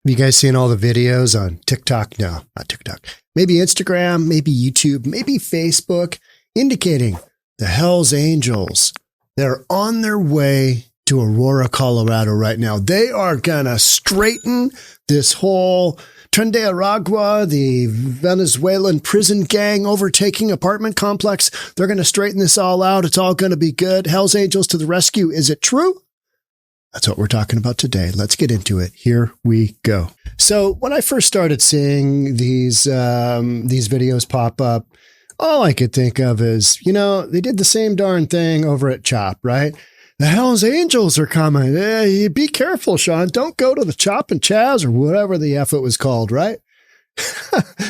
Have you guys seen all the videos on TikTok? No, not TikTok. Maybe Instagram, maybe YouTube, maybe Facebook, indicating the Hells Angels, they're on their way to Aurora, Colorado right now. They are going to straighten this whole 𝗪𝗓𝗪𝗧𝗛, the Venezuelan prison gang overtaking apartment complex. They're going to straighten this all out. It's all going to be good. Hells Angels to the rescue. Is it true? That's what we're talking about today. Let's get into it. Here we go. So when I first started seeing these videos pop up, all I could think of is, they did the same darn thing over at CHOP, right? The Hells Angels are coming. Hey, be careful, Sean. Don't go to the Chop and Chaz or whatever the F it was called, right?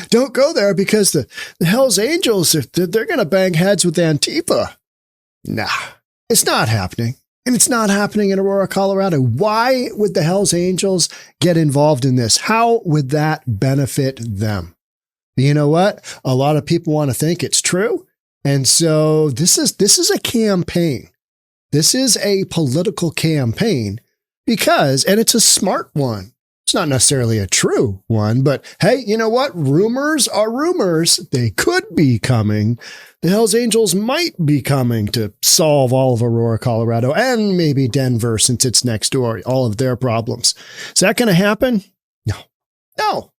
Don't go there because the Hells Angels, they're going to bang heads with Antifa. Nah, it's not happening. And it's not happening in Aurora, Colorado. Why would the Hells Angels get involved in this? How would that benefit them? You know what? A lot of people want to think it's true. And so this is a campaign. This is a political campaign because, and it's a smart one. It's not necessarily a true one, but hey, you know what? Rumors are rumors. They could be coming. The Hells Angels might be coming to solve all of Aurora, Colorado, and maybe Denver since it's next door, all of their problems. Is that going to happen? No.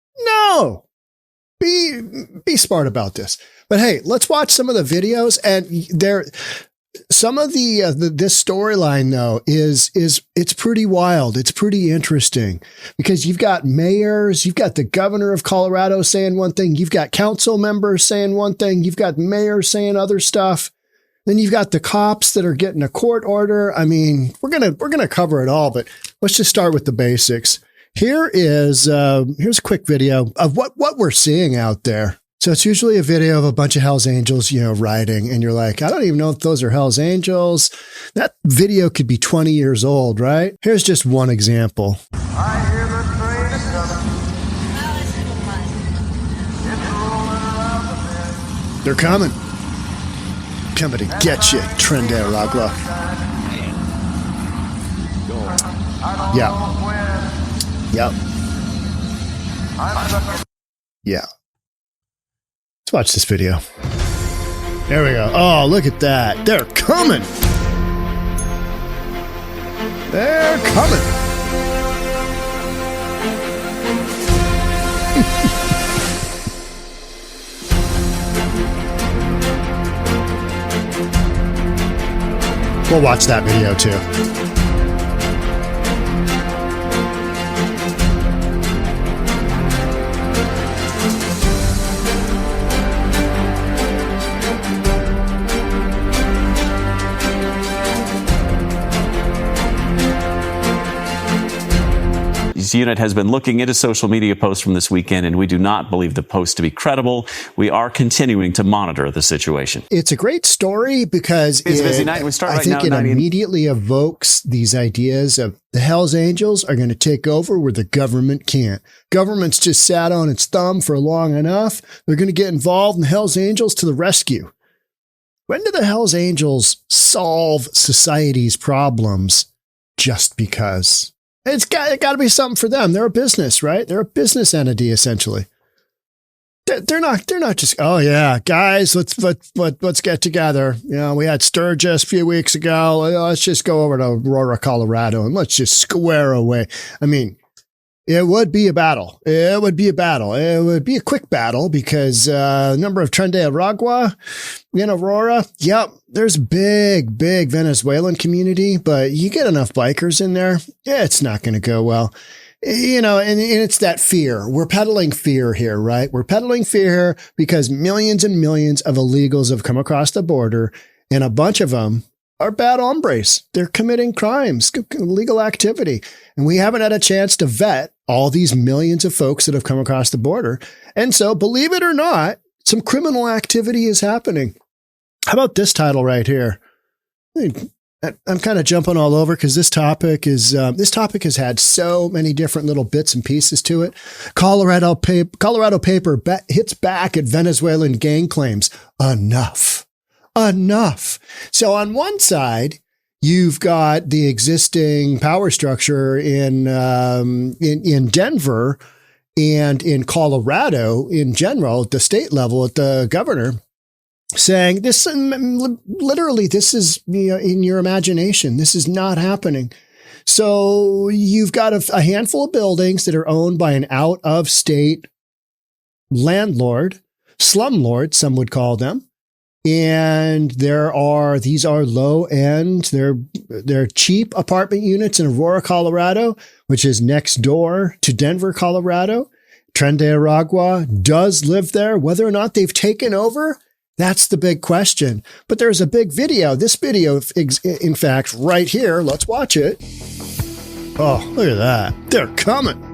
Be smart about this. But hey, let's watch some of the videos. And some of this storyline though it's pretty wild. It's pretty interesting because you've got mayors, you've got the governor of Colorado saying one thing, you've got council members saying one thing, you've got mayors saying other stuff. Then you've got the cops that are getting a court order. I mean, we're gonna cover it all, but let's just start with the basics. Here's a quick video of what we're seeing out there. So it's usually a video of a bunch of Hells Angels, riding, and you're like, I don't even know if those are Hells Angels. That video could be 20 years old, right? Here's just one example. I hear the train is coming. They're coming. Coming to get you, 𝗪𝗪𝗪𝗪𝗪. Yeah. Let's watch this video. There we go. Oh, look at that. They're coming. They're coming. We'll watch that video too. This unit has been looking into social media posts from this weekend, and we do not believe the posts to be credible. We are continuing to monitor the situation. It's a great story because it's a busy night. We start right now. I think it immediately evokes these ideas of the Hells Angels are going to take over where the government can't. Government's just sat on its thumb for long enough. They're going to get involved, and the Hells Angels to the rescue. When do the Hells Angels solve society's problems just because? It's got to be something for them. They're a business, right? They're a business entity, essentially. They're not just, oh yeah, guys, let's get together. We had Sturgis a few weeks ago. Let's just go over to Aurora, Colorado, and let's just square away. I mean, it would be a battle. It would be a quick battle because number of 𝗪𝗪𝗪𝗪𝗪 in Aurora. Yep, there's big Venezuelan community, but you get enough bikers in there, it's not going to go well. And it's that fear. We're peddling fear here, right? We're peddling fear because millions and millions of illegals have come across the border, and a bunch of them are bad hombres. They're committing crimes, illegal activity. And we haven't had a chance to vet all these millions of folks that have come across the border. And so, believe it or not, some criminal activity is happening. How about this title right here? I'm kind of jumping all over because this topic has had so many different little bits and pieces to it. Colorado paper hits back at Venezuelan gang claims. Enough. So on one side, You've got the existing power structure in Denver and in Colorado in general, at the state level, at the governor, saying this, literally, this is, in your imagination. This is not happening. So you've got a handful of buildings that are owned by an out-of-state landlord, slumlord, some would call them. And these are low end. They're cheap apartment units in Aurora, Colorado, which is next door to Denver, Colorado. 𝗫𝗓𝗪𝗏 does live there. Whether or not they've taken over, that's the big question. But there's a big video. This video, in fact, right here. Let's watch it. Oh, look at that. They're coming.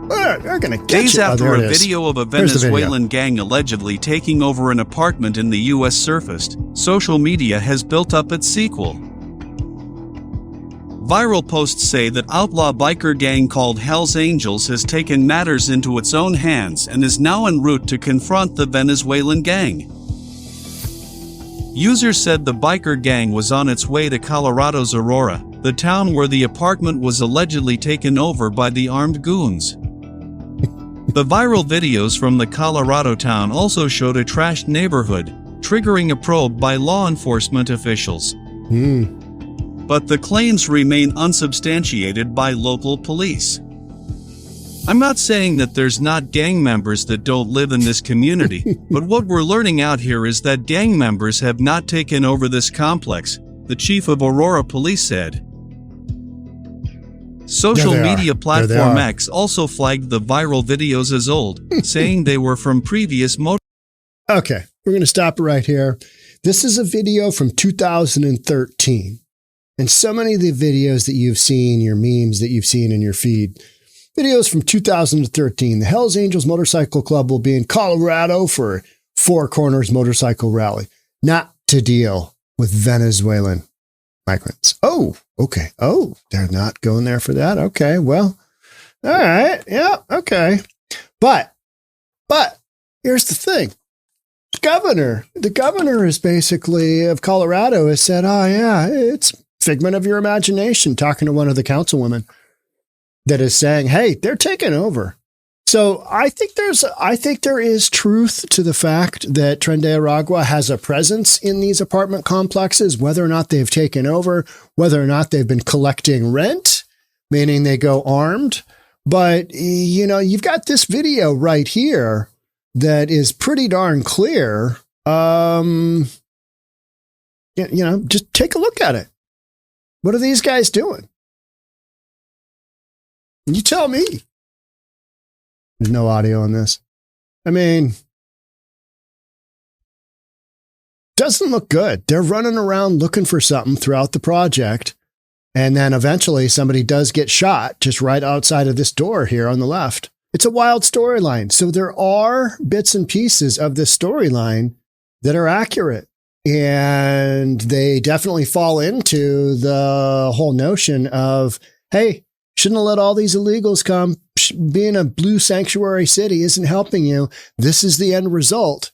They're going to get Days you. after Oh, a video of a Venezuelan gang allegedly taking over an apartment in the U.S. surfaced, social media has built up its sequel. Viral posts say that outlaw biker gang called Hell's Angels has taken matters into its own hands and is now en route to confront the Venezuelan gang. Users said the biker gang was on its way to Colorado's Aurora, the town where the apartment was allegedly taken over by the armed goons. The viral videos from the Colorado town also showed a trashed neighborhood, triggering a probe by law enforcement officials. But the claims remain unsubstantiated by local police. I'm not saying that there's not gang members that don't live in this community, but what we're learning out here is that gang members have not taken over this complex, the chief of Aurora Police said. Social media platform X also flagged the viral videos as old, saying they were from previous Okay, we're going to stop right here. This is a video from 2013. And so many of the videos that you've seen, your memes that you've seen in your feed, videos from 2013. The Hells Angels Motorcycle Club will be in Colorado for Four Corners Motorcycle Rally. Not to deal with Venezuelan migrants. Oh, okay. Oh, they're not going there for that. Okay, well, all right. Yeah, okay. But here's the thing. The governor is basically of Colorado has said, oh yeah, it's figment of your imagination, talking to one of the councilwomen that is saying, hey, they're taking over. So I think there is truth to the fact that 𝗫𝗪𝗪𝗏 has a presence in these apartment complexes, whether or not they've taken over, whether or not they've been collecting rent, meaning they go armed. But, you've got this video right here that is pretty darn clear. Just take a look at it. What are these guys doing? You tell me. There's no audio on this. I mean, doesn't look good. They're running around looking for something throughout the project. And then eventually somebody does get shot just right outside of this door here on the left. It's a wild storyline. So there are bits and pieces of this storyline that are accurate. And they definitely fall into the whole notion of, hey, shouldn't have let all these illegals come. Being a blue sanctuary city isn't helping you. This is the end result.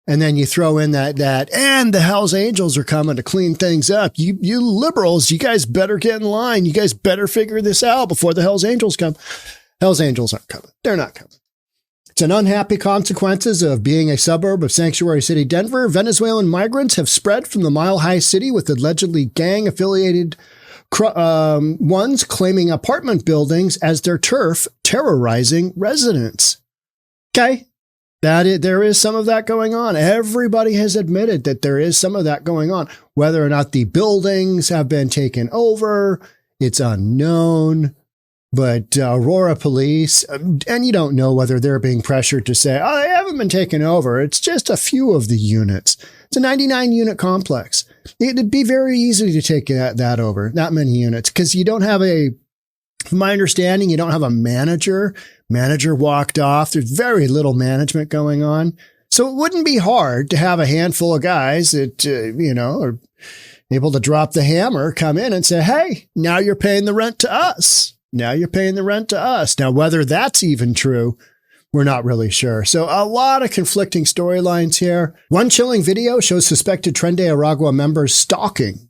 And then you throw in that, and the Hells Angels are coming to clean things up. You liberals, you guys better get in line. You guys better figure this out before the Hells Angels come. Hells Angels aren't coming. They're not coming. It's an unhappy consequences of being a suburb of sanctuary city Denver. Venezuelan migrants have spread from the Mile High City with allegedly gang-affiliated ones claiming apartment buildings as their turf, terrorizing residents. Okay. There is some of that going on. Everybody has admitted that there is some of that going on. Whether or not the buildings have been taken over, it's unknown. But Aurora police, and you don't know whether they're being pressured to say, oh, they haven't been taken over. It's just a few of the units. It's a 99-unit complex. It'd be very easy to take that over, not many units, because you don't have from my understanding, you don't have a manager. Manager walked off. There's very little management going on. So it wouldn't be hard to have a handful of guys that, are able to drop the hammer, come in and say, hey, now you're paying the rent to us. Now you're paying the rent to us. Now, whether that's even true, we're not really sure. So a lot of conflicting storylines here. One chilling video shows suspected 𝗫𝗪𝗪𝗏 members stalking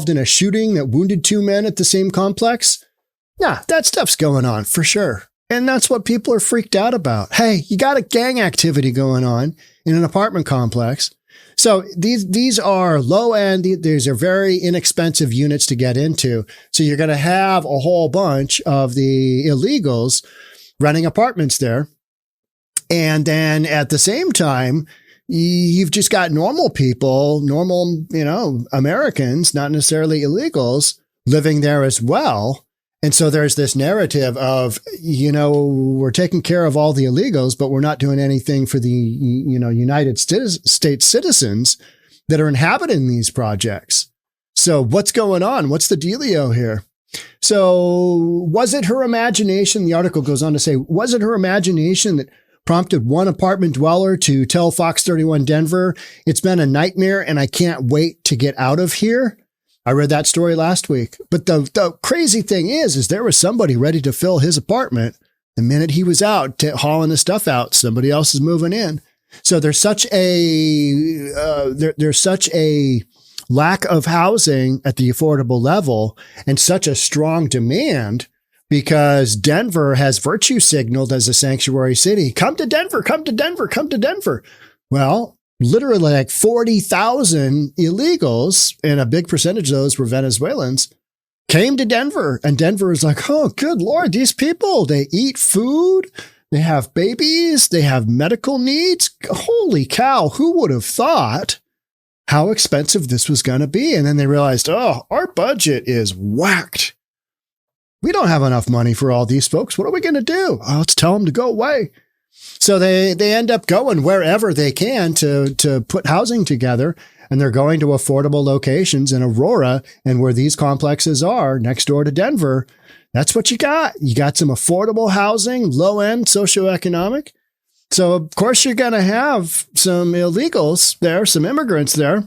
involved in a shooting that wounded 2 men at the same complex? Yeah, that stuff's going on for sure. And that's what people are freaked out about. Hey, you got a gang activity going on in an apartment complex. So these are low end. These are very inexpensive units to get into. So you're going to have a whole bunch of the illegals renting apartments there. And then at the same time, you've just got normal people, normal, Americans, not necessarily illegals, living there as well. And so there's this narrative of, we're taking care of all the illegals, but we're not doing anything for the, United States citizens that are inhabiting these projects. So what's going on? What's the dealio here? So was it her imagination? The article goes on to say, was it her imagination that prompted one apartment dweller to tell Fox 31 Denver, "It's been a nightmare and I can't wait to get out of here." I read that story last week. But the crazy thing is there was somebody ready to fill his apartment the minute he was out hauling his stuff out. Somebody else is moving in. So there's such a lack of housing at the affordable level and such a strong demand because Denver has virtue signaled as a sanctuary city. Come to Denver, come to Denver, come to Denver. Well, literally like 40,000 illegals, and a big percentage of those were Venezuelans, came to Denver. And Denver is like, oh, good Lord, these people, they eat food, they have babies, they have medical needs. Holy cow, who would have thought how expensive this was going to be? And then they realized, oh, our budget is whacked. We don't have enough money for all these folks. What are we going to do? Oh, let's tell them to go away. So they end up going wherever they can to put housing together. And they're going to affordable locations in Aurora and where these complexes are next door to Denver. That's what you got. You got some affordable housing, low end, socioeconomic. So, of course, you're going to have some illegals there, some immigrants there,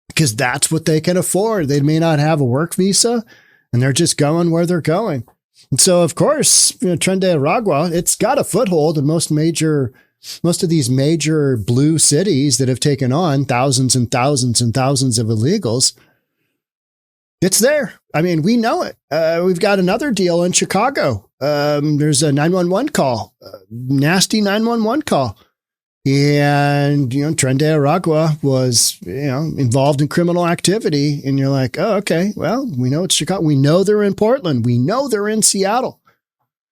because that's what they can afford. They may not have a work visa, and they're just going where they're going. And so, of course, 𝗪𝗓𝗪𝗧𝗛, it's got a foothold in most of these major blue cities that have taken on thousands and thousands and thousands of illegals. It's there. I mean, we know it. We've got another deal in Chicago. There's a 911 call, nasty 911 call. And, 𝗪𝗓𝗪𝗧𝗛 was, involved in criminal activity. And you're like, oh, okay, well, we know it's Chicago. We know they're in Portland. We know they're in Seattle.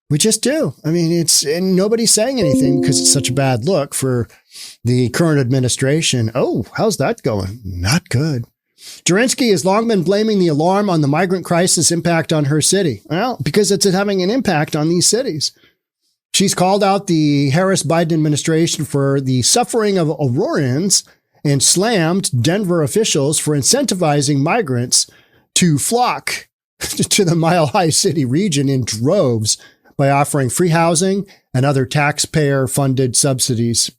We just do. I mean, and nobody's saying anything because it's such a bad look for the current administration. Oh, how's that going? Not good. Zelensky has long been blaming the alarm on the migrant crisis impact on her city. Well, because it's having an impact on these cities. She's called out the Harris-Biden administration for the suffering of Aurorans and slammed Denver officials for incentivizing migrants to flock to the Mile High City region in droves by offering free housing and other taxpayer-funded subsidies.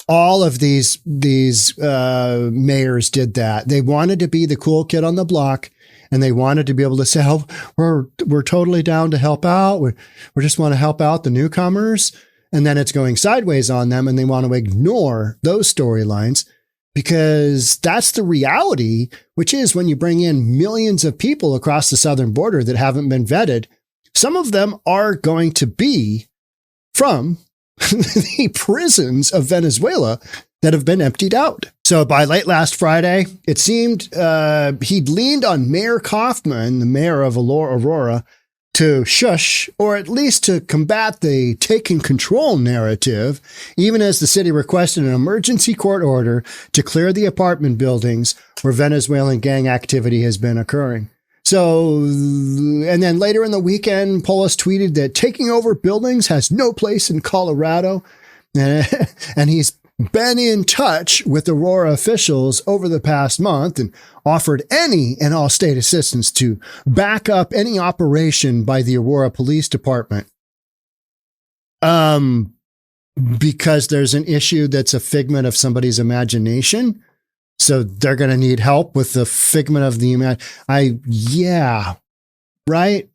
All of these mayors did that. They wanted to be the cool kid on the block, and they wanted to be able to say, "Oh, we're totally down to help out. We just want to help out the newcomers." And then it's going sideways on them, and they want to ignore those storylines because that's the reality, which is when you bring in millions of people across the southern border that haven't been vetted, some of them are going to be from the prisons of Venezuela that have been emptied out. So by late last Friday, it seemed he'd leaned on Mayor Kaufman, the mayor of Aurora, to shush, or at least to combat the taking control narrative, even as the city requested an emergency court order to clear the apartment buildings where Venezuelan gang activity has been occurring. So, and then later in the weekend, Polis tweeted that taking over buildings has no place in Colorado. And he's been in touch with Aurora officials over the past month and offered any and all state assistance to back up any operation by the Aurora Police Department. Because there's an issue that's a figment of somebody's imagination. So they're going to need help with the figment of the right?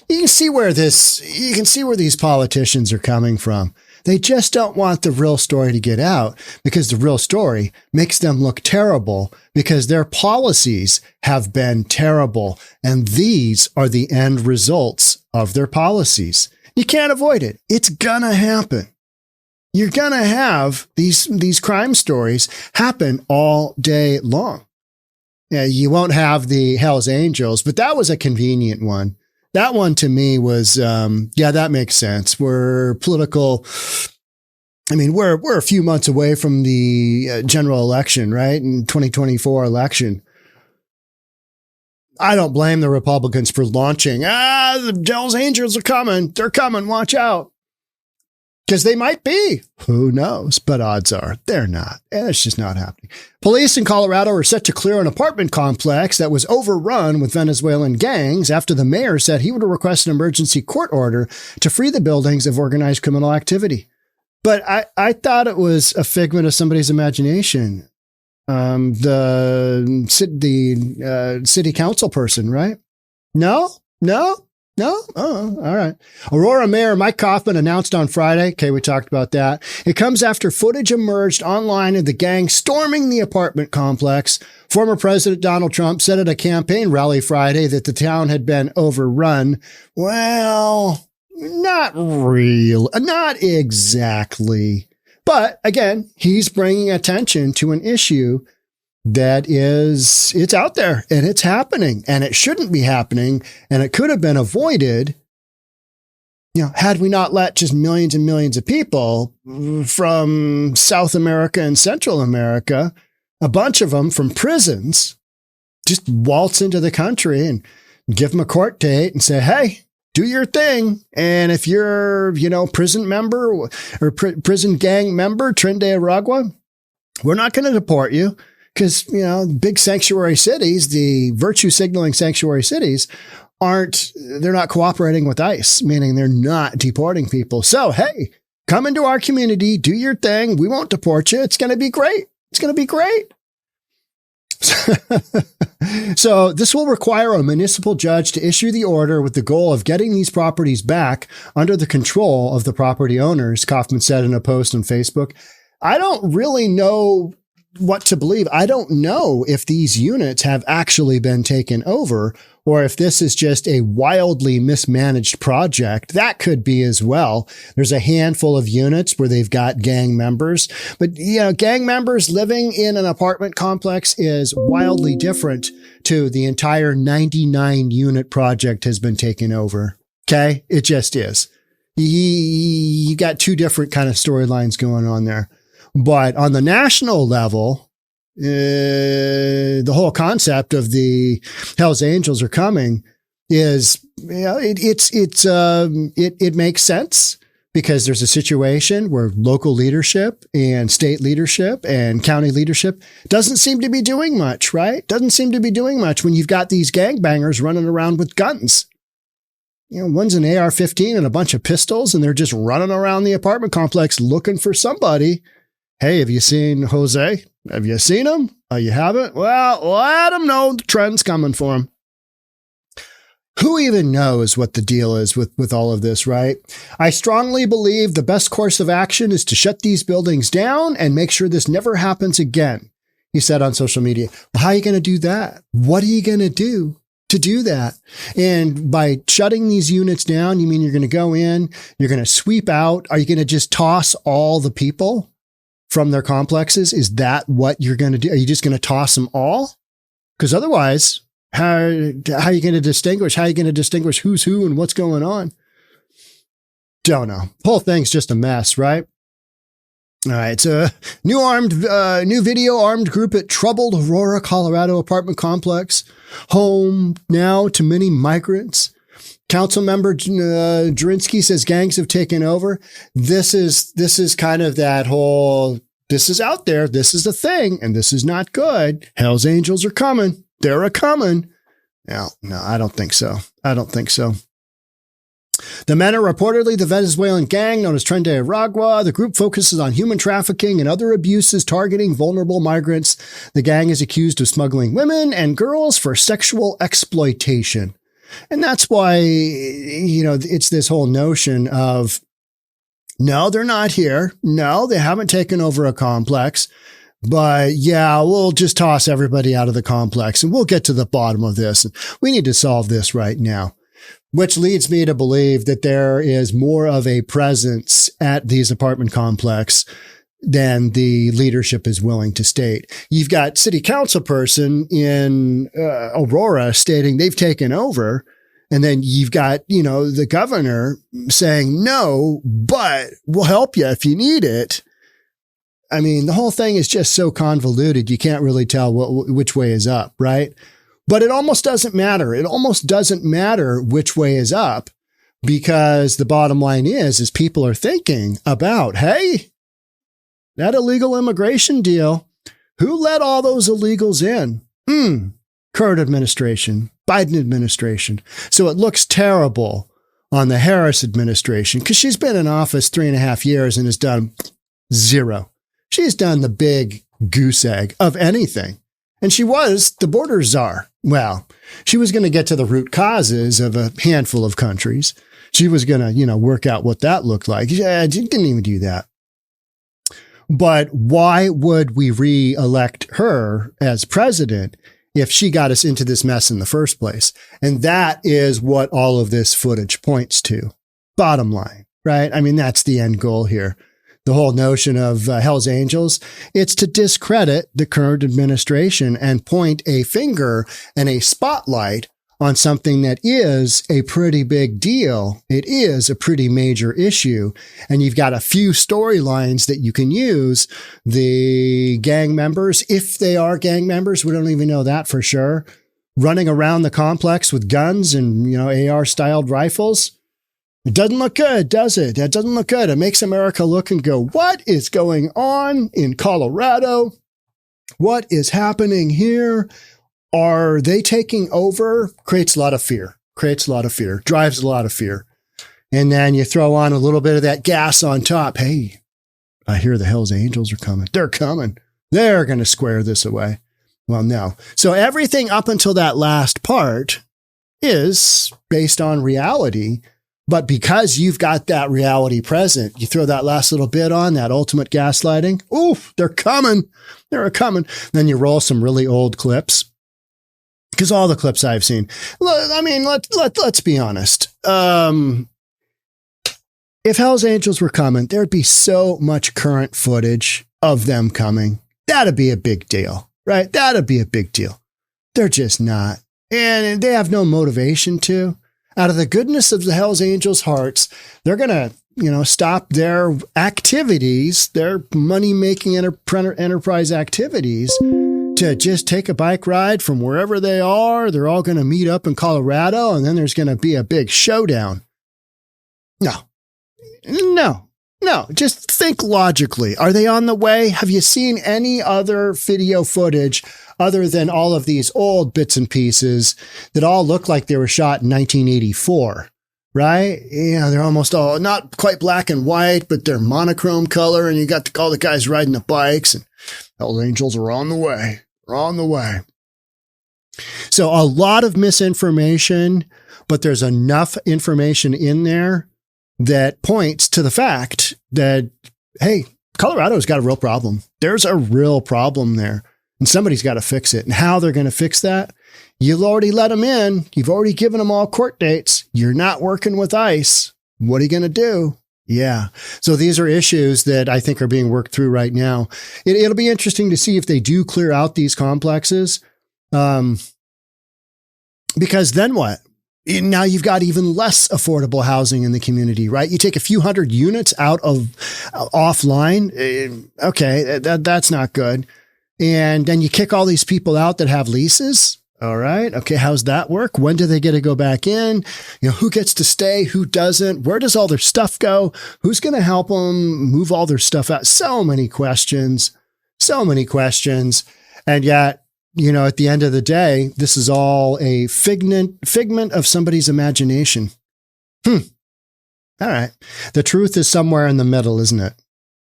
You can see where these politicians are coming from. They just don't want the real story to get out because the real story makes them look terrible because their policies have been terrible. And these are the end results of their policies. You can't avoid it. It's going to happen. You're going to have these crime stories happen all day long. Yeah, you won't have the Hell's Angels, but that was a convenient one. That one to me was, that makes sense. We're a few months away from the general election, right? In 2024 election. I don't blame the Republicans for launching, the Hell's Angels are coming. They're coming. Watch out. Because they might be. Who knows? But odds are they're not. And it's just not happening. Police in Colorado are set to clear an apartment complex that was overrun with Venezuelan gangs after the mayor said he would request an emergency court order to free the buildings of organized criminal activity. But I thought it was a figment of somebody's imagination. The city council person, right? No? Oh, all right. Aurora Mayor Mike Coffman announced on Friday. Okay, we talked about that. It comes after footage emerged online of the gang storming the apartment complex. Former President Donald Trump said at a campaign rally Friday that the town had been overrun. Well, not exactly. But again, he's bringing attention to an issue that it's out there and it's happening and it shouldn't be happening. And it could have been avoided, had we not let just millions and millions of people from South America and Central America, a bunch of them from prisons, just waltz into the country and give them a court date and say, hey, do your thing. And if you're, prison member or prison gang member, 𝗪𝗓𝗪𝗧𝗛, we're not going to deport you. Because, big sanctuary cities, the virtue signaling sanctuary cities they're not cooperating with ICE, meaning they're not deporting people. So, hey, come into our community, do your thing. We won't deport you. It's going to be great. It's going to be great. So this will require a municipal judge to issue the order with the goal of getting these properties back under the control of the property owners, Coffman said in a post on Facebook. I don't really know what to believe. I don't know if these units have actually been taken over or if this is just a wildly mismanaged project. That could be as well. There's a handful of units where they've got gang members, but gang members living in an apartment complex is wildly different to the entire 99 unit project has been taken over. Okay. It just is. You got two different kind of storylines going on there. But on the national level, the whole concept of the Hell's Angels are coming is, it makes sense because there's a situation where local leadership and state leadership and county leadership doesn't seem to be doing much, right? Doesn't seem to be doing much when you've got these gangbangers running around with guns. One's an AR-15 and a bunch of pistols, and they're just running around the apartment complex looking for somebody. Hey, have you seen Jose? Have you seen him? Oh, you haven't? Well, let him know the trend's coming for him. Who even knows what the deal is with all of this, right? I strongly believe the best course of action is to shut these buildings down and make sure this never happens again, he said on social media. Well, how are you going to do that? What are you going to do to do that? And by shutting these units down, you mean you're going to go in, you're going to sweep out? Are you going to just toss all the people from their complexes? Is that what you're going to do? Are you just going to toss them all? Because otherwise, how are you going to distinguish? How are you going to distinguish who's who and what's going on? Don't know. The whole thing's just a mess, right? All right. So new video armed group at troubled Aurora, Colorado apartment complex, home now to many migrants. Council member 𝗧𝗪𝗧𝗧 says gangs have taken over. This is kind of that whole, this is out there. This is the thing. And this is not good. Hell's Angels are coming. They're a-coming. No, I don't think so. The men are reportedly the Venezuelan gang known as 𝗪𝗓𝗪𝗧𝗛. The group focuses on human trafficking and other abuses targeting vulnerable migrants. The gang is accused of smuggling women and girls for sexual exploitation. And that's why, it's this whole notion of, no, they're not here. No, they haven't taken over a complex. But yeah, we'll just toss everybody out of the complex and we'll get to the bottom of this. We need to solve this right now, which leads me to believe that there is more of a presence at these apartment complex than the leadership is willing to state. You've got city council person in Aurora stating they've taken over. And then you've got, the governor saying, no, but we'll help you if you need it. I mean, the whole thing is just so convoluted. You can't really tell which way is up, right? But it almost doesn't matter. It almost doesn't matter which way is up because the bottom line is people are thinking about, hey, that illegal immigration deal, who let all those illegals in? Current administration, Biden administration. So it looks terrible on the Harris administration because she's been in office 3.5 years and has done zero. She's done the big goose egg of anything. And she was the border czar. Well, she was going to get to the root causes of a handful of countries. She was going to, work out what that looked like. Yeah, she didn't even do that. But why would we re-elect her as president if she got us into this mess in the first place? And that is what all of this footage points to. Bottom line, right? I mean, that's the end goal here. The whole notion of Hell's Angels, it's to discredit the current administration and point a finger and a spotlight on something that is a pretty big deal. It is a pretty major issue. And you've got a few storylines that you can use. The gang members, if they are gang members, we don't even know that for sure, running around the complex with guns and, AR-styled rifles. It doesn't look good, does it? That doesn't look good. It makes America look and go, what is going on in Colorado? What is happening here? Are they taking over? Creates a lot of fear, drives a lot of fear. And then you throw on a little bit of that gas on top. Hey, I hear the Hell's Angels are coming. They're coming. They're going to square this away. Well, no. So everything up until that last part is based on reality. But because you've got that reality present, you throw that last little bit on, that ultimate gaslighting. Oof, they're coming. They're coming. Then you roll some really old clips. Because all the clips I've seen, I mean, let's be honest. If Hell's Angels were coming, there'd be so much current footage of them coming. That'd be a big deal, right? That'd be a big deal. They're just not. And they have no motivation to. Out of the goodness of the Hell's Angels' hearts, they're going to, stop their activities, their money-making enterprise activities, to just take a bike ride from wherever they are. They're all going to meet up in Colorado, and then there's going to be a big showdown. No. Just think logically. Are they on the way? Have you seen any other video footage other than all of these old bits and pieces that all look like they were shot in 1984, right? They're almost all not quite black and white, but they're monochrome color. And you got all the guys riding the bikes, and Hell's Angels are on the way. They're on the way. So a lot of misinformation, but there's enough information in there that points to the fact that, hey, Colorado's got a real problem. There's a real problem there, and somebody's got to fix it. And how they're going to fix that? You've already let them in. You've already given them all court dates. You're not working with ICE. What are you going to do? Yeah. So these are issues that I think are being worked through right now. It'll be interesting to see if they do clear out these complexes. Because then what? Now you've got even less affordable housing in the community, right? You take a few hundred units out of offline. Okay, that's not good. And then you kick all these people out that have leases. All right. Okay. How's that work? When do they get to go back in? Who gets to stay? Who doesn't? Where does all their stuff go? Who's going to help them move all their stuff out? So many questions. And yet, at the end of the day, this is all a figment of somebody's imagination. All right. The truth is somewhere in the middle, isn't it?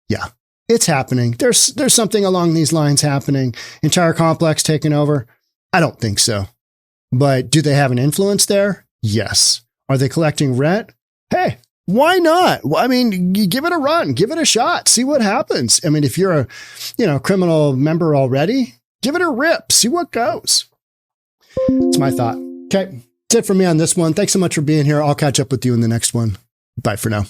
Yeah, it's happening. There's something along these lines happening. Entire complex taken over. I don't think so. But do they have an influence there? Yes. Are they collecting rent? Hey, why not? I mean, you give it a run, give it a shot, see what happens. I mean, if you're a, criminal member already, give it a rip, see what goes. That's my thought. Okay. That's it for me on this one. Thanks so much for being here. I'll catch up with you in the next one. Bye for now.